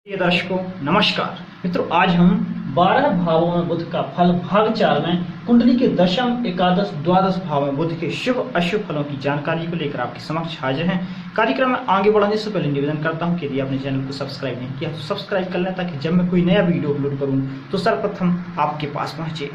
प्रिय दर्शकों नमस्कार। मित्रों, आज हम 12 भावों में बुध का फल भाग 4 में कुंडली के दशम, एकादश, द्वादश भाव में बुध के शुभ अशुभ फलों की जानकारी को लेकर आपके समक्ष हाजिर हैं। कार्यक्रम में आगे बढ़ने से पहले निवेदन करता हूं कि यदि आपने चैनल को सब्सक्राइब नहीं किया तो सब्सक्राइब कर लें, ताकि जब मैं कोई नया वीडियो अपलोड करूं तो सर्वप्रथम आपके पास पहुंचे।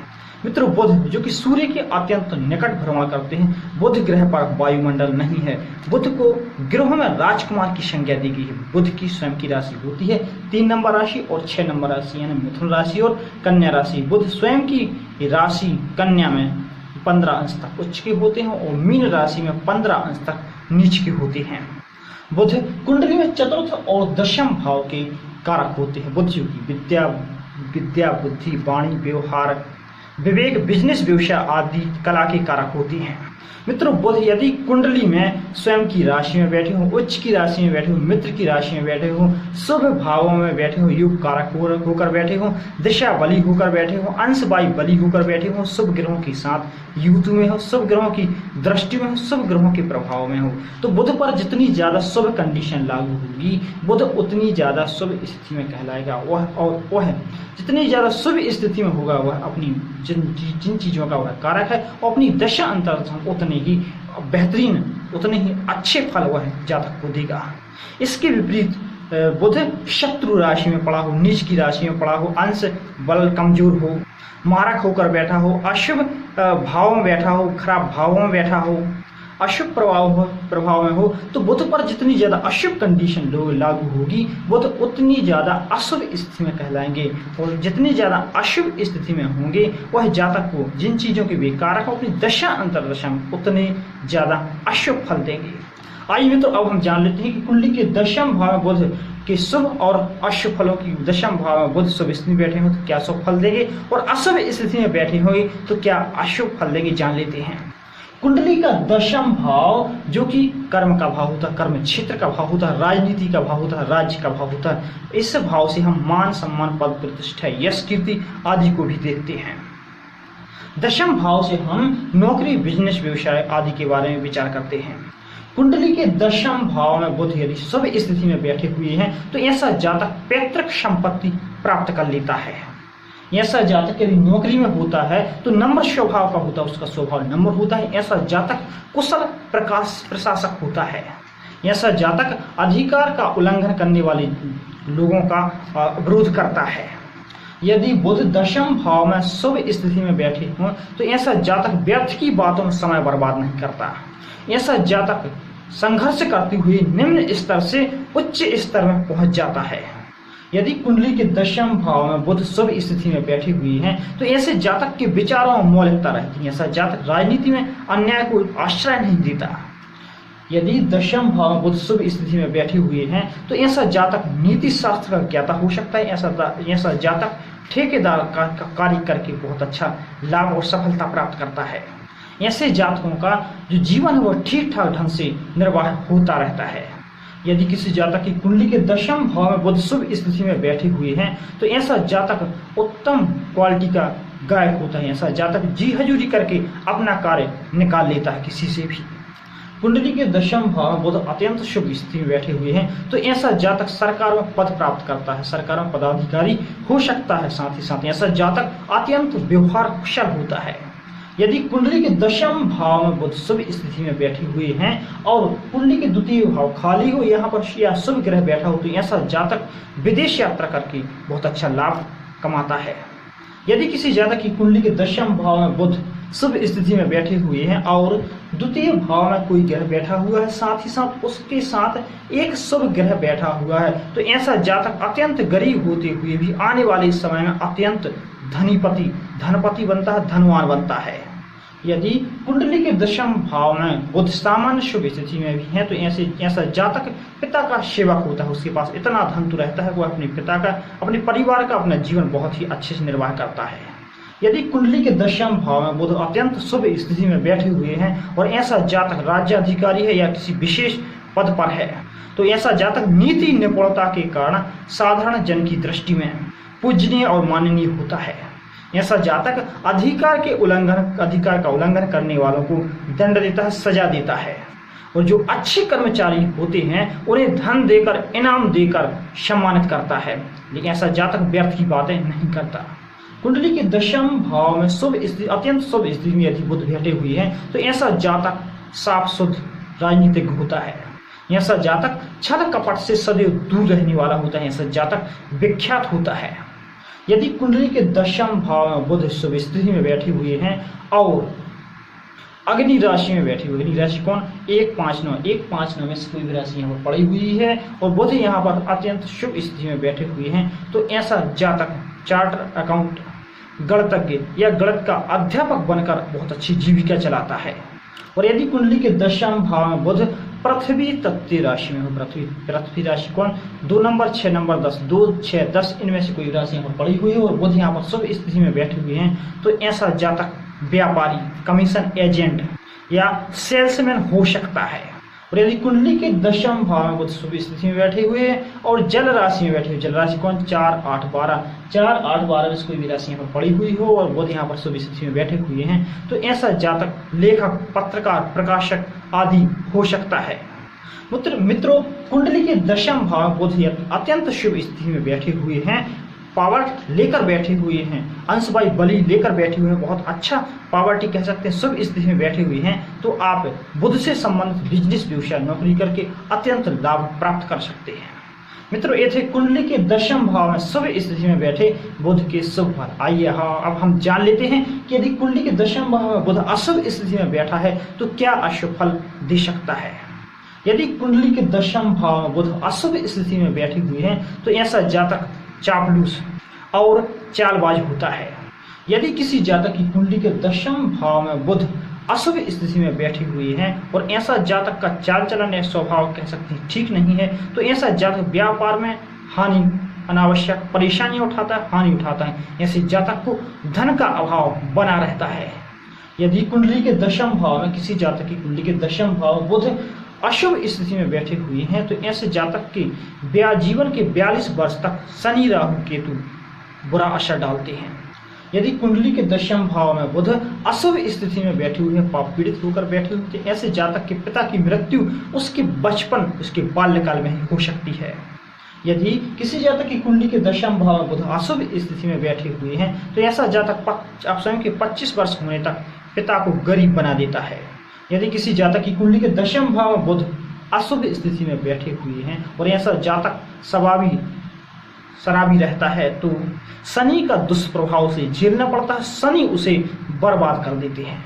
मित्रों, बुध जो कि सूर्य के अत्यंत निकट भ्रमण करते हैं, बुध ग्रह पर वायुमंडल नहीं है। बुध को ग्रहों में राजकुमार की संज्ञा दी गई है। बुध की स्वयं की राशि होती है 3 नंबर राशि और 6 नंबर राशि, यानी मिथुन राशि और कन्या राशि। बुध स्वयं की राशि कन्या में 15 अंश तक उच्च के होते हैं और मीन राशि में 15 अंश तक नीच के होते हैं। बुध कुंडली में चतुर्थ और दशम भाव के कारक होते हैं। बुध जो की विद्या, बुद्धि, वाणी, व्यवहार, विवेक, बिजनेस, व्यवसाय आदि कला के कारक होती हैं। मित्रों, बुध यदि कुंडली में स्वयं की राशि में बैठे हो, उच्च की राशि में बैठे हो, मित्र की राशि में बैठे हो, शुभ भावों में बैठे हो, युग कारक होकर बैठे हो, दिशा बली होकर बैठे हो, अंश वायु बली होकर बैठे हो, शुभ ग्रहों के साथ युति में हो, शुभ ग्रहों की दृष्टि में हो, शुभ ग्रहों के प्रभाव में हो, तो बुध पर जितनी ज्यादा शुभ कंडीशन लागू होगी, बुध उतनी ज्यादा शुभ स्थिति में कहलाएगा। वह जितनी ज्यादा शुभ स्थिति में होगा, वह अपनी जिन चीजों का वह कारक है और अपनी दशा अंतर उतने ही बेहतरीन, उतने ही अच्छे फल वह जातक को देगा। इसके विपरीत बुध शत्रु राशि में पड़ा हो, नीच की राशि में पड़ा हो, अंश बल कमजोर हो, मारक होकर बैठा हो, अशुभ भाव में बैठा हो, खराब भावों में बैठा हो, अशुभ प्रभाव में हो, तो बुध पर जितनी ज्यादा अशुभ कंडीशन लागू होगी, बुध उतनी ज्यादा अशुभ स्थिति में कहलाएंगे। और जितनी ज्यादा अशुभ स्थिति में होंगे, वह जातक को जिन चीजों के बेकारक अपनी दशा अंतरदशा में उतने ज्यादा अशुभ फल देंगे। आइए मित्रों, अब हम जान लेते हैं कि कुंडली के दशम भाव में बुध के शुभ और अशुभ फलों की। दशम भाव में बुध शुभ स्थिति में बैठे हो तो क्या शुभ फल देंगे, और अशुभ स्थिति में बैठे हुए तो क्या अशुभ फल देंगे, जान लेते हैं। कुंडली का दशम भाव जो कि कर्म का भाव होता है, कर्म क्षेत्र का भाव होता है, राजनीति का भाव होता है, राज्य का भाव होता है। इस भाव से हम मान, सम्मान, पद, प्रतिष्ठा, यश, कीर्ति आदि को भी देखते हैं। दशम भाव से हम नौकरी, बिजनेस, व्यवसाय आदि के बारे में विचार करते हैं। कुंडली के दशम भाव में बुध यदि शुभ स्थिति में बैठे हुए हैं तो ऐसा जातक पैतृक संपत्ति प्राप्त कर लेता है। ऐसा जातक यदि नौकरी में होता है तो नम्र स्वभाव का होता है, उसका स्वभाव नम्र होता है। ऐसा जातक कुशल प्रशासक होता है। ऐसा जातक अधिकार का उल्लंघन करने वाले लोगों का विरोध करता है। यदि बुध दशम भाव में शुभ स्थिति में बैठे हों तो ऐसा जातक व्यर्थ की बातों में समय बर्बाद नहीं करता। ऐसा जातक संघर्ष करते हुए निम्न स्तर से उच्च स्तर में पहुंच जाता है। यदि कुंडली के दशम भाव में बुध शुभ स्थिति में बैठे हुए हैं तो ऐसे जातक के विचारों में मौलिकता रहती है। ऐसा जातक राजनीति में अन्याय को आश्रय नहीं देता। यदि दशम भाव में बुध शुभ स्थिति में बैठे हुए हैं तो ऐसा जातक नीति शास्त्र का ज्ञाता हो सकता है। ऐसा जातक ठेकेदार का कार्य करके बहुत अच्छा लाभ और सफलता प्राप्त करता है। ऐसे जातकों का जो जीवन है वह ठीक ठाक ढंग से निर्वाह होता रहता है। यदि किसी जातक की कुंडली के दशम भाव में बुध शुभ स्थिति में बैठे हुए हैं तो ऐसा जातक उत्तम क्वालिटी का गायक होता है। ऐसा जातक जी हजूरी करके अपना कार्य निकाल लेता है किसी से भी। कुंडली के दशम भाव में बुध अत्यंत शुभ स्थिति में बैठे हुए हैं तो ऐसा जातक सरकार में पद प्राप्त करता है, सरकार में पदाधिकारी हो सकता है। साथ ही साथ ऐसा जातक अत्यंत व्यवहार कुशल होता है। यदि कुंडली के दशम भाव में बुध शुभ स्थिति में बैठे हुए हैं और कुंडली के द्वितीय भाव खाली हो, यहाँ पर या शुभ ग्रह बैठा हो, तो ऐसा जातक विदेश यात्रा करके बहुत अच्छा लाभ कमाता है। यदि किसी जातक की कुंडली के दशम भाव में बुध शुभ स्थिति में बैठे हुए हैं और द्वितीय भाव में कोई ग्रह बैठा हुआ है, साथ ही साथ उसके साथ एक शुभ ग्रह बैठा हुआ है, तो ऐसा जातक अत्यंत गरीब होते हुए भी आने वाले समय में अत्यंत धनपति बनता है, धनवान बनता है। यदि कुंडली के दशम भाव में बुध सामान्य शुभ स्थिति में भी है तो ऐसा जातक पिता का सेवक होता है। उसके पास इतना धन तो रहता है, वो अपने पिता का, अपने परिवार का, अपना जीवन बहुत ही अच्छे से निर्वाह करता है। यदि कुंडली के दशम भाव में बुध अत्यंत शुभ स्थिति में बैठे हुए हैं और ऐसा जातक राज्याधिकारी है या किसी विशेष पद पर है तो ऐसा जातक नीति निपुणता के कारण साधारण जन की दृष्टि में पूजनीय और माननीय होता है। ऐसा जातक अधिकार का उल्लंघन करने वालों को दंड देता है, सजा देता है। और जो अच्छे कर्मचारी होते हैं उन्हें धन देकर, इनाम देकर सम्मानित करता है। लेकिन ऐसा जातक व्यर्थ की बातें नहीं करता। कुंडली के दशम भाव में शुभ स्थिति, अत्यंत शुभ स्थिति में यदि बुध बैठे हुए हैं तो ऐसा जातक साफ शुद्ध राजनीतिक होता है। ऐसा जातक छल कपट से सदैव दूर रहने वाला होता है। ऐसा जातक विख्यात होता है। यदि कुंडली के दशम भाव में बुध शुभ स्थिति में बैठे हुए हैं और अग्नि राशि में बैठी हुई, अग्नि राशि कौन, 159 में से कोई भी राशि यहाँ पर पड़ी हुई है और बुध यहाँ पर अत्यंत शुभ स्थिति में बैठे हुए हैं तो ऐसा जातक चार्टर अकाउंट, गणितज्ञ या गणित का अध्यापक बनकर बहुत अच्छी जीविका चलाता है। और यदि कुंडली के दशम भाव में बुध पृथ्वी तत्व राशि में हो, पृथ्वी राशि कौन, 2 नंबर, 6 नंबर, 10, 2, 6, 10 इनमें से कोई राशि यहाँ पर पड़ी हुई है और बुध यहाँ पर शुभ स्थिति में बैठे हुए हैं तो ऐसा जातक व्यापारी, कमीशन एजेंट या सेल्समैन हो सकता है। और यदि कुंडली के दशम भाव में बुध शुभ स्थिति में बैठे हुए हैं और जल राशि में बैठे हुए, जल राशि कौन, 4, 8, 12 में से कोई भी राशि यहाँ पर पड़ी हुई हो और बुध यहाँ पर शुभ स्थिति में बैठे हुए हैं तो ऐसा जातक लेखक, पत्रकार, प्रकाशक आदि हो सकता है। मित्रों, कुंडली के दशम भाव बुध अत्यंत शुभ स्थिति में बैठे हुए हैं, पावर लेकर बैठे हुए हैं, अंश बाई बली लेकर बैठे हुए हैं, बहुत अच्छा पावर्टी कह सकते हैं, शुभ स्थिति में बैठे हुए हैं तो आप बुध से संबंधित बिजनेस, व्यवसाय, नौकरी करके अत्यंत लाभ प्राप्त कर सकते हैं। मित्रों, ये थे कुंडली के दशम भाव में शुभ स्थिति में बैठे बुध के शुभ फल। आइए अब हम जान लेते हैं कि यदि कुंडली के दशम भाव में बुध अशुभ स्थिति में बैठा है तो क्या अशुभ फल दे सकता है। यदि कुंडली के दशम भाव में बुध अशुभ स्थिति में बैठे हुए हैं तो ऐसा जातक चापलूस और चालबाज होता है। यदि किसी जातक की कुंडली के दशम भाव में बुध अशुभ स्थिति में बैठे हुए हैं और ऐसा जातक का चाल चलन या स्वभाव कह सकते हैं ठीक नहीं है तो ऐसा जातक व्यापार में हानि, अनावश्यक परेशानियां उठाता है, हानि उठाता है। ऐसे जातक को धन का अभाव बना रहता है। यदि कुंडली के दशम भाव में किसी जातक की कुंडली के दशम भाव में बुध अशुभ स्थिति में बैठे हुए हैं तो ऐसे जातक के जीवन के 42 वर्ष तक शनि, राहु, केतु बुरा असर डालते हैं। यदि कुंडली के दशम भाव में बुध अशुभ स्थिति में बैठे हुए हैं, पाप पीड़ित होकर बैठे हुए हैं, ऐसे जातक के पिता की मृत्यु उसके बचपन, उसके बाल्यकाल में ही हो सकती है। यदि किसी जातक की कुंडली के दशम भाव में बुध अशुभ स्थिति में बैठे हुए हैं तो ऐसा जातक स्वयं के 25 वर्ष होने तक पिता को गरीब बना देता है। यदि किसी जातक की कुंडली के दशम भाव में बुध अशुभ स्थिति में बैठे हुए हैं और ऐसा जातक शराबी रहता है तो शनि का दुष्प्रभाव से झेलना पड़ता है, शनि उसे बर्बाद कर देते हैं।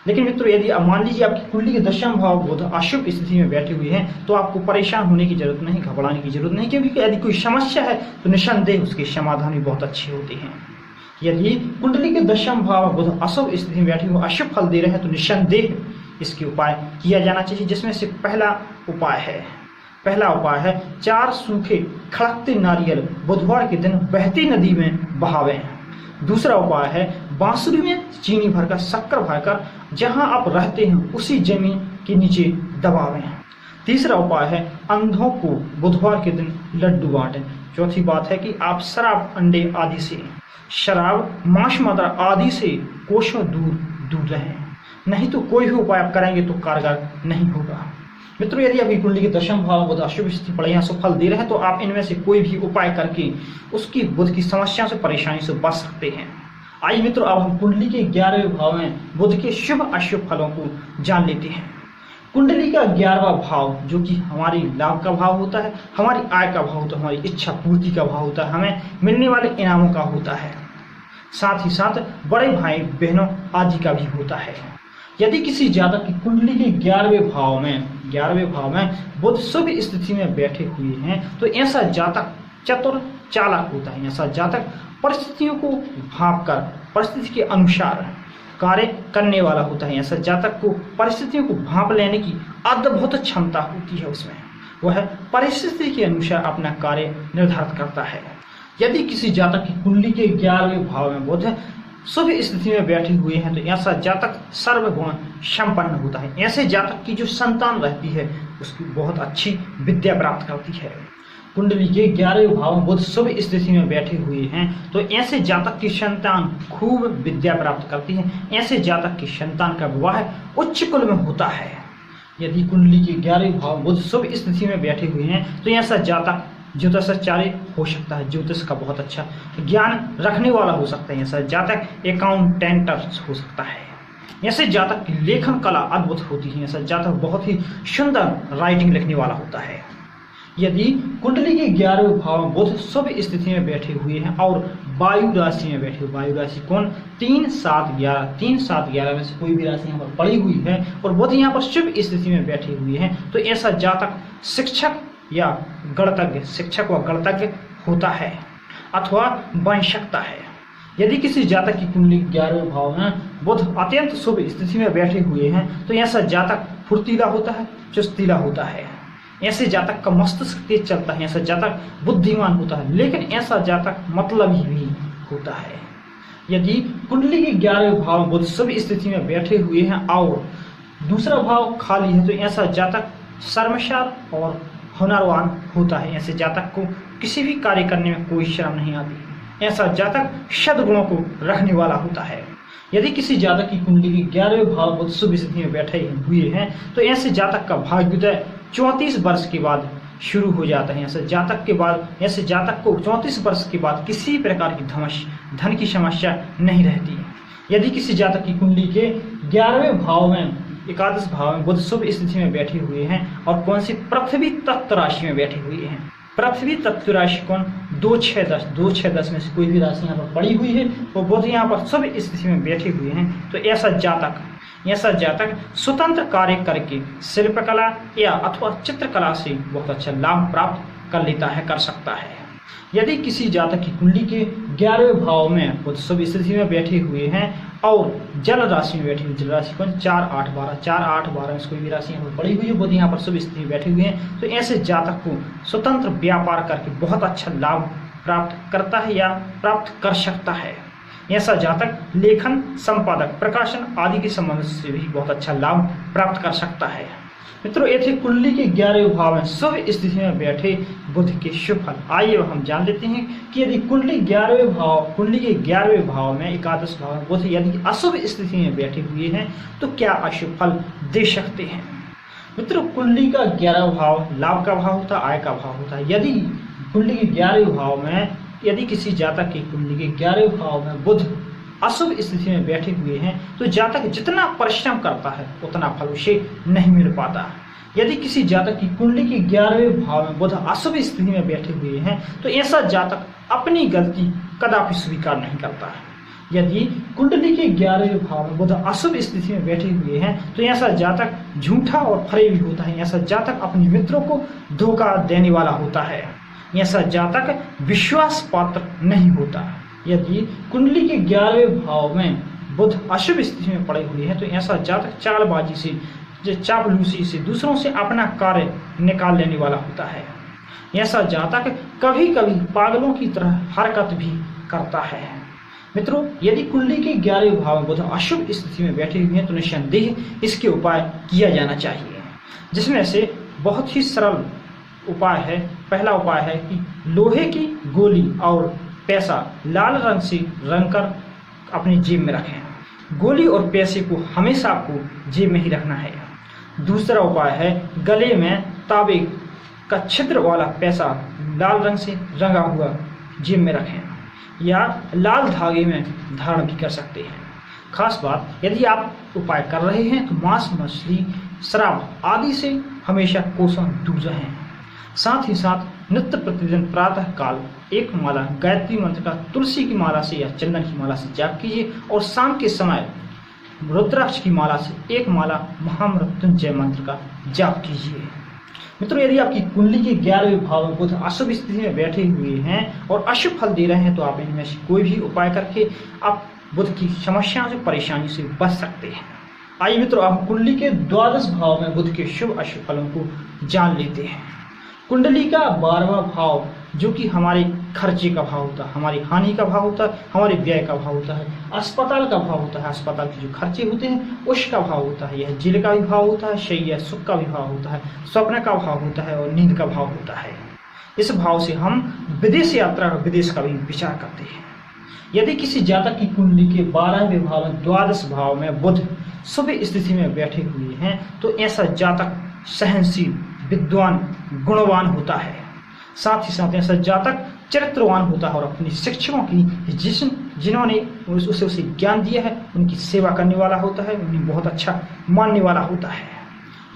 लेकिन मित्रों, यदि मान लीजिए आपकी कुंडली के दशम भाव बुध अशुभ स्थिति में बैठे हुए हैं तो आपको परेशान होने की जरूरत नहीं, घबराने की जरूरत नहीं, क्योंकि यदि कोई समस्या है तो निस्संदेह उसके समाधान भी बहुत अच्छे होते हैं। यदि कुंडली के दशम भाव बुध अशुभ स्थिति में बैठे हुए अशुभ फल दे रहे हैं तो निस्संदेह इसके उपाय किया जाना चाहिए, जिसमें से पहला उपाय है 4 सूखे खड़कते नारियल बुधवार के दिन बहती नदी में बहावें। दूसरा उपाय है बांसुरी में चीनी भरकर, शक्कर भरकर जहां आप रहते हैं उसी जमीन के नीचे दबावें। तीसरा उपाय है अंधों को बुधवार के दिन लड्डू बांटें। चौथी बात है कि आप शराब, अंडे आदि से, शराब, मांस, मदिरा आदि से कोसों दूर रहें, नहीं तो कोई भी उपाय आप करेंगे तो कारगर नहीं होगा। मित्रों, यदि आपकी कुंडली के दशम भाव बुध अशुभ स्थिति पड़े हैं, शुभ फल दे रहे हैं तो आप इनमें से कोई भी उपाय करके उसकी बुध की समस्या से, परेशानी से बच सकते हैं। आइए मित्रों, अब हम कुंडली के 11वें भाव में बुध के शुभ अशुभ फलों को जान लेते हैं। कुंडली का 11वां भाव जो कि हमारी लाभ का भाव होता है, हमारी आय का भाव होता है, हमारी इच्छा पूर्ति का भाव होता है, हमें मिलने वाले इनामों का होता है, साथ ही साथ बड़े भाई बहनों आदि का भी होता है। यदि किसी जातक की कुंडली के 11वें भाव में बुध शुभ स्थिति में बैठे हुए हैं तो ऐसा जातक चतुर, चालाक होता है। ऐसा जातक परिस्थितियों को भांपकर, परिस्थिति के अनुसार कार्य करने वाला होता है। ऐसा जातक को परिस्थितियों को भांप लेने की अद्भुत क्षमता होती है, उसमें वह परिस्थिति के अनुसार अपना कार्य निर्धारित करता है। यदि किसी जातक की कुंडली के 11वें भाव में बुध शुभ स्थिति में बैठे हुए हैं तो ऐसा जातक सर्वगुण संपन्न होता है। ऐसे जातक की जो संतान रहती है उसकी बहुत अच्छी विद्या प्राप्त करती है। कुंडली के 11वें भाव में बुध शुभ स्थिति में बैठे हुए हैं तो ऐसे जातक की संतान खूब विद्या प्राप्त करती है। ऐसे जातक की संतान का विवाह उच्च कुल में होता है। यदि कुंडली के 11वें भाव बुध शुभ स्थिति में बैठे हुए हैं तो ऐसा जातक ज्योतिषाचार्य हो सकता है, ज्योतिष का बहुत अच्छा ज्ञान रखने वाला हो सकता है। ऐसा जातक अकाउंटेंट हो सकता है। ऐसे जातक की लेखन कला अद्भुत होती है। ऐसा जातक बहुत ही सुंदर राइटिंग लिखने वाला होता है। यदि कुंडली के 11वें भाव में बुध शुभ स्थिति में बैठे हुए हैं और वायु राशि में बैठे हुए, वायु राशि कौन, 3, 7, 11, 3, 7, 11 में से कोई भी राशि यहाँ पर पड़ी हुई है और बुध यहाँ पर शुभ स्थिति में बैठे हुए हैं तो ऐसा जातक शिक्षक या गणतज्ञ, शिक्षक व गणतज्ञ होता है अथवा बन सकता है। यदि किसी जातक की कुंडली 11वें भाव में बुध अत्यंत शुभ स्थिति में बैठे हुए हैं तो ऐसा जातक फुर्तीला होता है, चुस्तीला होता है। ऐसे जातक का मस्तिष्क तेज चलता है। ऐसा जातक बुद्धिमान होता है, लेकिन ऐसा जातक मतलबी भी होता है। यदि कुंडली के 11वें भाव में बुध शुभ स्थिति में बैठे हुए हैं और दूसरा भाव खाली है तो ऐसा जातक शर्मसार और हुनरवान होता है। ऐसे जातक को किसी भी कार्य करने में कोई शर्म नहीं आती। ऐसा जातक सद्गुणों को रखने वाला होता है। यदि किसी जातक की कुंडली के 11वें भाव बुध शुभ स्थिति में बैठे हुए हैं तो ऐसे जातक का भाग्योदय 34 वर्ष के बाद शुरू हो जाता है। ऐसे जातक को 34 वर्ष के बाद किसी प्रकार की धन की समस्या नहीं रहती। यदि किसी जातक की कुंडली के 11वें भाव में एकादश भाव में बुध शुभ स्थिति में बैठे हुए हैं और कौन सी पृथ्वी तत्व राशि में बैठे हुए हैं, पृथ्वी तत्व राशि कौन, 2, 6, 10, 2, 6, 10 में से कोई भी राशि यहाँ पर पड़ी हुई है वो बुध यहाँ पर शुभ स्थिति में बैठे हुए हैं तो ऐसा जातक स्वतंत्र कार्य करके शिल्पकला या अथवा चित्रकला से बहुत अच्छा लाभ प्राप्त कर लेता है, कर सकता है। यदि किसी जातक की कुंडली के 11वें भाव में बुध शुभ स्थिति में बैठे हुए हैं और जल राशि में बैठी हुई, जल राशि कौन, 4, 8, 12, 4, 8, 12 में कोई भी राशि यहाँ पर पड़ी हुई है, बुध यहाँ पर शुभ स्थिति में बैठे हुए हैं तो ऐसे जातक को स्वतंत्र व्यापार करके बहुत अच्छा लाभ प्राप्त करता है या प्राप्त कर सकता है। ऐसा जातक लेखन, संपादक, प्रकाशन आदि के संबंध से भी बहुत अच्छा लाभ प्राप्त कर सकता है। मित्रों, ये थे कुंडली के 11वें भाव में शुभ स्थिति में बैठे बुध के शुभ फल। आइए हम जान लेते हैं कि यदि कुंडली के 11वें भाव में एकादश भाव में बुध यदि अशुभ स्थिति में बैठे हुए हैं तो क्या अशुभ फल दे सकते हैं। मित्रों, कुंडली का 11वां भाव लाभ का भाव होता है, आय का भाव होता है। यदि कुंडली के 11वें भाव में यदि किसी जातक की कुंडली के 11वें भाव में बुध अशुभ स्थिति में बैठे हुए हैं तो जातक जितना परिश्रम करता है उतना फल उसे नहीं मिल पाता। यदि किसी जातक की कुंडली के 11वें भाव में बुध अशुभ स्थिति में बैठे हुए हैं तो ऐसा जातक अपनी गलती कदापि स्वीकार नहीं करता। यदि कुंडली के 11वें भाव में बुध अशुभ स्थिति में बैठे हुए हैं तो ऐसा जातक झूठा और फरेबी होता है। ऐसा जातक अपने मित्रों को धोखा देने वाला होता है। ऐसा जातक विश्वास पात्र नहीं होता। यदि कुंडली के 11वें भाव में बुध अशुभ स्थिति में पड़े हुए हैं तो ऐसा जातक चालबाजी से, चापलूसी से दूसरों से अपना कार्य निकाल लेने वाला होता है। ऐसा जातक कभी कभी पागलों की तरह हरकत भी करता है। मित्रों, यदि कुंडली के 11वें भाव में बुध अशुभ स्थिति में बैठे हुए हैं तो निस्संदेह इसके उपाय किया जाना चाहिए, जिसमें से बहुत ही सरल उपाय है। पहला उपाय है कि लोहे की गोली और पैसा लाल रंग से रंग कर अपनी जेब में रखें। गोली और पैसे को हमेशा आपको जेब में ही रखना है। दूसरा उपाय है गले में तांबे का छिद्र वाला पैसा लाल रंग से रंगा हुआ जेब में रखें या लाल धागे में धारण भी कर सकते हैं। खास बात, यदि आप उपाय कर रहे हैं तो मांस, मछली, शराब आदि से हमेशा कोसों दूर रहें। साथ ही साथ नित्य प्रतिदिन प्रातः काल एक माला गायत्री मंत्र का तुलसी की माला से या चंदन की माला से जाप कीजिए और शाम के समय रुद्राक्ष की माला से एक माला महामृत्युंजय मंत्र का जाप कीजिए। मित्रों, यदि आपकी कुंडली के 11वें भाव में बुध अशुभ स्थिति में बैठे हुए हैं और अशुभ फल दे रहे हैं तो आप इनमें से कोई भी उपाय करके आप बुध की समस्याओं से, परेशानी से बच सकते हैं। आइए मित्रों, आप कुंडली के 12वें भाव में बुध के शुभ अशुभ फलों को जान लेते हैं। कुंडली का 12वां भाव जो कि हमारे खर्चे का भाव होता है, हमारी हानि का भाव होता है, हमारे व्यय का भाव होता है, अस्पताल का भाव होता है, अस्पताल के जो खर्चे होते हैं उसका भाव होता है, यह जेल का भी भाव होता है, शैया सुख का भी भाव होता है, स्वप्न का भाव होता है और नींद का भाव होता है। इस भाव से हम विदेश यात्रा, विदेश का भी विचार करते हैं। यदि किसी जातक की कुंडली के 12वें भाव में 12 भाव में बुध शुभ स्थिति में बैठे हुए हैं तो ऐसा जातक सहनशील, विद्वान, गुणवान होता है। साथ ही साथ ऐसा जातक चरित्रवान होता है और अपने शिक्षकों की जिन्होंने उसे ज्ञान दिया है उनकी सेवा करने वाला होता है, उन्हें बहुत अच्छा मानने वाला होता है।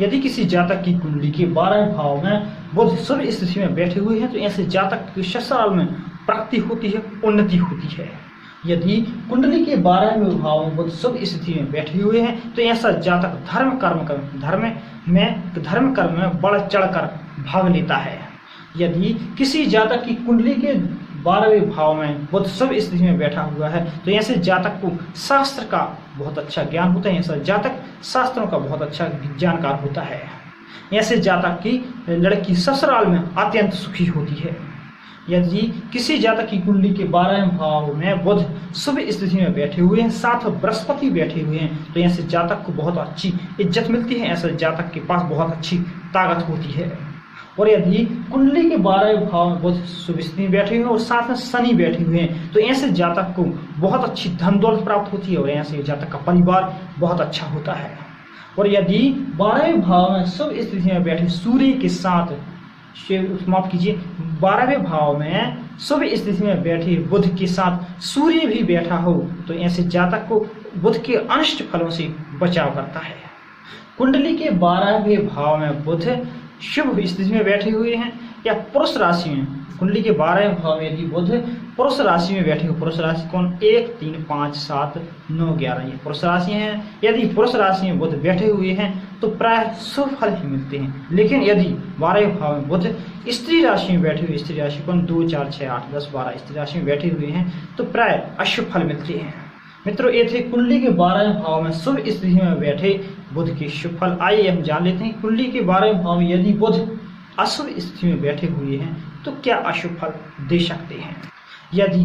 यदि किसी जातक की कुंडली के 12वें भाव में बुध शुभ स्थिति में बैठे हुए हैं तो ऐसे जातक की ससुराल में प्रगति होती है, उन्नति होती है। यदि कुंडली के 12वें भाव में बुध शुभ स्थिति में बैठे हुए हैं तो ऐसा जातक धर्म कर्म में बढ़ चढ़कर भाग लेता है। यदि किसी जातक की कुंडली के 12वें भाव में बुध शुभ स्थिति में बैठा हुआ है तो ऐसे जातक को शास्त्र का बहुत अच्छा ज्ञान होता है, ऐसा जातक शास्त्रों का बहुत अच्छा जानकार होता है। ऐसे जातक की लड़की ससुराल में अत्यंत सुखी होती है। यदि किसी जातक की कुंडली के 12वें भाव में बुध शुभ स्थिति में बैठे हुए हैं, साथ बृहस्पति बैठे हुए हैं तो ऐसे जातक को बहुत अच्छी इज्जत मिलती है, ऐसे जातक के पास बहुत अच्छी ताकत होती है। और यदि कुंडली के 12वें भाव में बुध शुभ स्थिति में बैठे हुए हैं और साथ में शनि बैठे हुए हैं तो ऐसे जातक को बहुत अच्छी धन दौलत प्राप्त होती है और ऐसे जातक का परिवार बहुत अच्छा होता है। और यदि 12वें भाव में शुभ स्थिति में बैठे सूर्य के साथ, माफ कीजिए, 12वें भाव में शुभ स्थिति में बैठे बुध के साथ सूर्य भी बैठा हो तो ऐसे जातक को बुध के अनिष्ट फलों से बचाव करता है। कुंडली के 12वें भाव में बुध शुभ स्थिति में बैठे हुए हैं या पुरुष राशि में, कुंडली के 12वें भाव में यदि बुध पुरुष राशि में बैठे हो, पुरुष राशि कौन 1, 3, 5, 7, 9, 11 ये पुरुष राशि हैं। यदि पुरुष राशि में बुध बैठे हुए हैं तो प्राय शुभ फल ही मिलते हैं। लेकिन यदि 12वें भाव में बुध स्त्री राशि में बैठे हुए, स्त्री राशि कौन 2, 4, 6, 8, 10, 12 स्त्री राशि में बैठे हुए हैं तो प्राय अशुभ फल मिलते हैं। मित्रों, ये थे कुंडली के 12वें भाव में शुभ स्थिति में बैठे बुध के शुभ फल। आइए हम जान लेते हैं कुंडली के 12वें भाव में यदि बुध अशुभ स्थिति में बैठे हुए हैं तो क्या अशुभ फल दे सकते हैं। यदि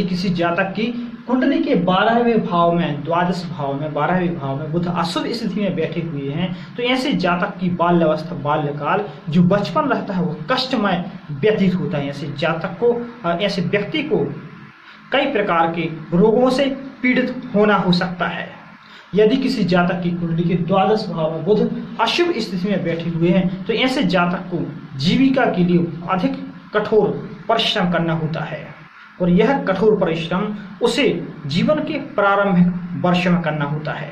किसी जातक की कुंडली के 12वें भाव में, द्वादश भाव में, 12वें भाव में बुध अशुभ स्थिति में बैठे हुए हैं तो ऐसे जातक की बाल्यावस्था, बाल्यकाल जो बचपन रहता है वो कष्टमय व्यतीत होता है। ऐसे जातक को, ऐसे व्यक्ति को कई प्रकार के रोगों से पीड़ित होना हो सकता है। यदि किसी जातक की कुंडली के द्वादश भाव में बुध अशुभ स्थिति में बैठे हुए हैं तो ऐसे जातक को जीविका के लिए अधिक कठोर परिश्रम करना होता है और यह कठोर परिश्रम उसे जीवन के प्रारंभिक वर्षों में करना होता है।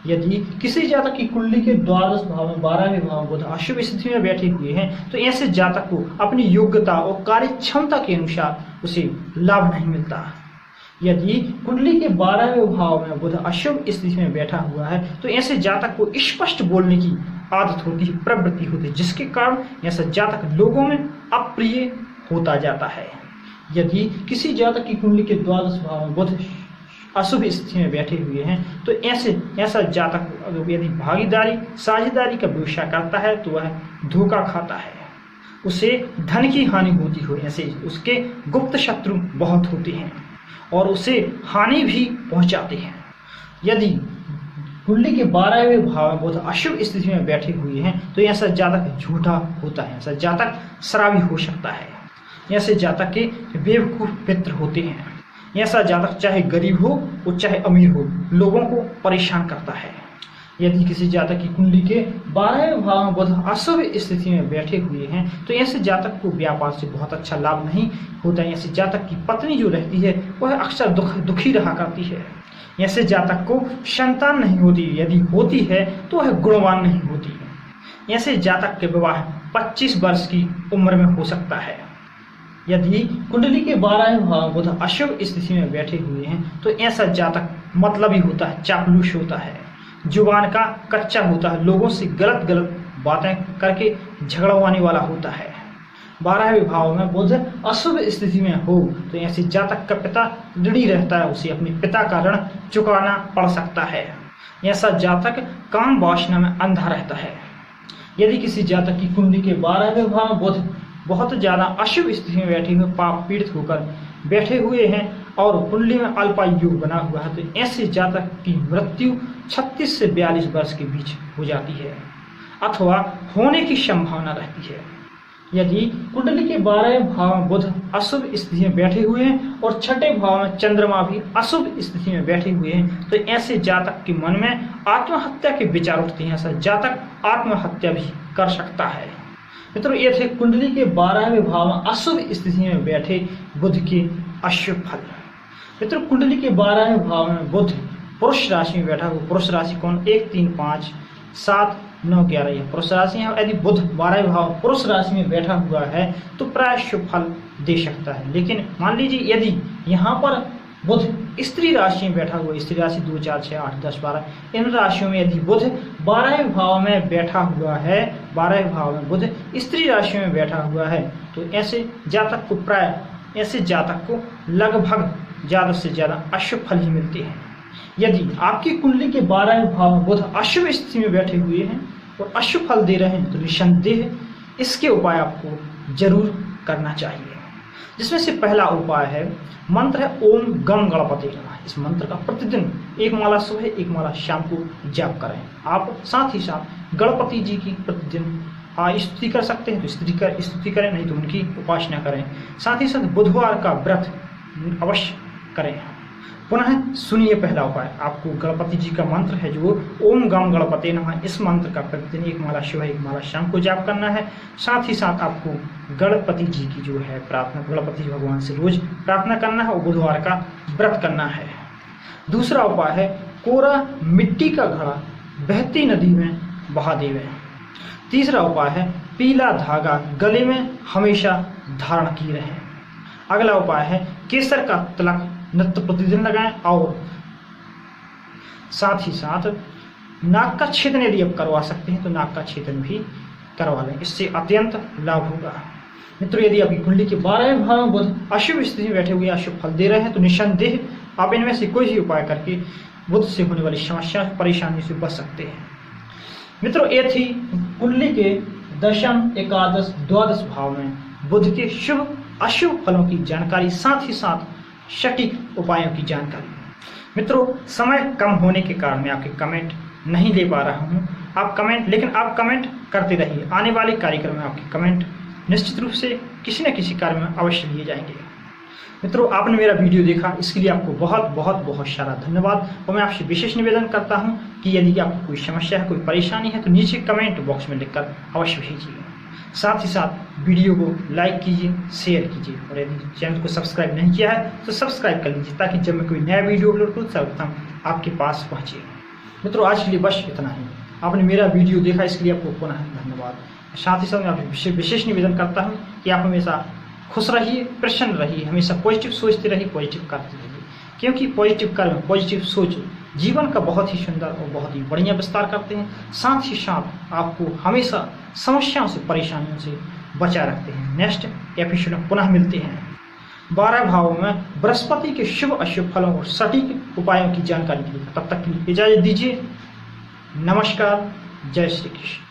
यदि किसी जातक की कुंडली के द्वादश भाव में 12वें भाव में बुध अशुभ स्थिति में बैठे हुए हैं तो ऐसे जातक को अपनी योग्यता और कार्य क्षमता के अनुसार उसे लाभ नहीं मिलता। यदि कुंडली के 12वें भाव में बुध अशुभ स्थिति में बैठा हुआ है तो ऐसे जातक को स्पष्ट बोलने की आदत होती है, प्रवृत्ति होती है, जिसके कारण ऐसा जातक लोगों में अप्रिय होता जाता है। यदि किसी जातक की कुंडली के द्वादश भाव में बुध अशुभ स्थिति में बैठे हुए हैं तो ऐसा जातक यदि भागीदारी, साझेदारी का व्यवसाय करता है तो वह धोखा खाता है, उसे धन की हानि होती हो, ऐसे उसके गुप्त शत्रु बहुत होते हैं और उसे हानि भी पहुंचाते हैं। यदि कुंडली के 12वें भाव में बुध अशुभ स्थिति में बैठे हुए हैं तो ऐसा जातक झूठा होता है, ऐसा जातक शराबी हो सकता है, ऐसे जातक के बेवकूफ मित्र होते हैं। ऐसा जातक चाहे गरीब हो और चाहे अमीर हो, लोगों को परेशान करता है। यदि किसी जातक की कुंडली के 12वें भाव में बुध अशुभ स्थिति में बैठे हुए हैं तो ऐसे जातक को व्यापार से बहुत अच्छा लाभ नहीं होता है। ऐसे जातक की पत्नी जो रहती है वह अक्सर दुखी रहा करती है। ऐसे जातक को संतान नहीं होती, यदि होती है तो वह गुणवान नहीं होती। ऐसे जातक के विवाह 25 वर्ष की उम्र में हो सकता है। यदि कुंडली के 12वें भाव में बुध अशुभ स्थिति में बैठे हुए हैं तो ऐसा जातक मतलबी होता है, चापलूस होता है, जुबान का कच्चा होता है, लोगों से गलत बातें करके झगड़वाने वाला होता है। 12वें भाव में बुध अशुभ स्थिति में हो तो ऐसे जातक का पिता ऋणी रहता है, उसे अपने पिता का ऋण चुकाना पड़ सकता है। ऐसा जातक काम वासना में अंधा रहता है। यदि किसी जातक की कुंडली के 12वें भाव में बुध बहुत ज्यादा अशुभ स्थिति में बैठे हुए, पाप पीड़ित होकर बैठे हुए हैं और कुंडली में अल्पायु योग बना हुआ है तो ऐसे जातक की मृत्यु 36 से 42 वर्ष के बीच हो जाती है अथवा होने की संभावना रहती है। यदि कुंडली के 12वें भाव में बुध अशुभ स्थिति में बैठे हुए हैं और छठे भाव में चंद्रमा भी अशुभ स्थिति में बैठे हुए हैं तो ऐसे जातक के मन में आत्महत्या के विचार उठते हैं। ऐसा जातक आत्महत्या भी कर सकता है। मित्रों, ये थे कुंडली के 12वें भाव में अशुभ स्थिति में बैठे बुध के अशुभ फल। मित्रों, कुंडली के 12वें भाव में बुध पुरुष राशि में बैठा हुआ, पुरुष राशि कौन 1, 3, 5, 7, 9, 11 यह पुरुष राशि है। यदि बुध 12वें भाव पुरुष राशि में बैठा हुआ है तो प्राय शुभ फल दे सकता है। लेकिन मान लीजिए यदि यहाँ पर बुध स्त्री राशि में बैठा हुआ, स्त्री राशि 2, 4, 6, 8, 10, 12 इन राशियों में यदि बुध 12वें भाव में बैठा हुआ है, 12वें भाव में बुध स्त्री राशि में बैठा हुआ है तो ऐसे जातक को लगभग ज्यादा से ज्यादा अशुभ फल ही मिलते हैं। यदि आपकी कुंडली के 12वें भाव में बुध अशुभ स्थिति में बैठे हुए हैं और अशुभ फल दे रहे हैं तो निसंदेह इसके उपाय आपको जरूर करना चाहिए। जिसमें से पहला उपाय है, मंत्र है ओम गम गणपति नमः। इस मंत्र का प्रतिदिन एक माला सुबह, एक माला शाम को जाप करें। आप साथ ही साथ गणपति जी की प्रतिदिन स्तुति कर सकते हैं तो स्तुति करें, नहीं तो उनकी उपासना करें। साथ ही साथ बुधवार का व्रत अवश्य करें। पुनः सुनिए पहला उपाय, आपको गणपति जी का मंत्र है जो ओम गम गणपति नमः, इस मंत्र का प्रतिदिन एक माला सुबह, एक माला शाम को जाप करना है। साथ ही साथ आपको गणपति जी की जो है प्रार्थना, गणपति जी भगवान से रोज प्रार्थना करना है और बुधवार का व्रत करना है। दूसरा उपाय है, कोरा मिट्टी का घड़ा बहती नदी में बहा देवें। तीसरा उपाय है, पीला धागा गले में हमेशा धारण किए रहें। अगला उपाय है, केसर का तिलक नित्य प्रतिदिन लगाएं और साथ ही साथ नाक का छेदन यदि आप करवा सकते हैं तो नाक का छेदन भी करवा लें, इससे अत्यंत लाभ होगा। मित्रों, यदि आपकी कुंडली के 12वें भाव में बुध अशुभ स्थिति में बैठे हुए अशुभ फल दे रहे हैं तो निसंदेह आप इनमें से कोई भी उपाय करके बुध से होने वाली समस्या परेशानी से बच सकते हैं। मित्रों, ये थी कुंडली के दशम, एकादश, द्वादश भाव में बुध के शुभ अशुभ फलों की जानकारी, साथ ही साथ सटीक उपायों की जानकारी। मित्रों, समय कम होने के कारण मैं आपके कमेंट नहीं ले पा रहा हूं। आप कमेंट करते रहिए। आने वाले कार्यक्रम में आपके कमेंट निश्चित रूप से किसी न किसी कार्य में अवश्य लिए जाएंगे। मित्रों, आपने मेरा वीडियो देखा इसके लिए आपको बहुत बहुत बहुत सारा धन्यवाद। और मैं आपसे विशेष निवेदन करता हूं कि यदि आपको कोई समस्या है, कोई परेशानी है तो नीचे कमेंट बॉक्स में लिखकर अवश्य भेजिए। साथ ही साथ वीडियो को लाइक कीजिए, शेयर कीजिए और यदि चैनल को सब्सक्राइब नहीं किया है तो सब्सक्राइब कर लीजिए ताकि जब मैं कोई नया वीडियो अपलोड करूँ सर्वप्रथम आपके पास पहुँचे। मित्रों, आज के लिए बस इतना ही। आपने मेरा वीडियो देखा इसके लिए आपको पुनः धन्यवाद। साथ ही साथ मैं आपसे विशेष निवेदन करता हूँ कि आप हमेशा खुश रहिए, प्रसन्न रहिए, हमेशा पॉजिटिव सोचते रहिए, पॉजिटिव करते रहिए, क्योंकि पॉजिटिव कर्म, पॉजिटिव सोच जीवन का बहुत ही सुंदर और बहुत ही बढ़िया विस्तार करते हैं। साथ ही साथ आपको हमेशा समस्याओं से, परेशानियों से बचा रखते हैं। नेक्स्ट एपिसोड में पुनः मिलते हैं। 12 भावों में बृहस्पति के शुभ अशुभ फलों और सटीक उपायों की जानकारी के लिए तब तक के लिए इजाजत दीजिए। नमस्कार, जय श्री कृष्ण।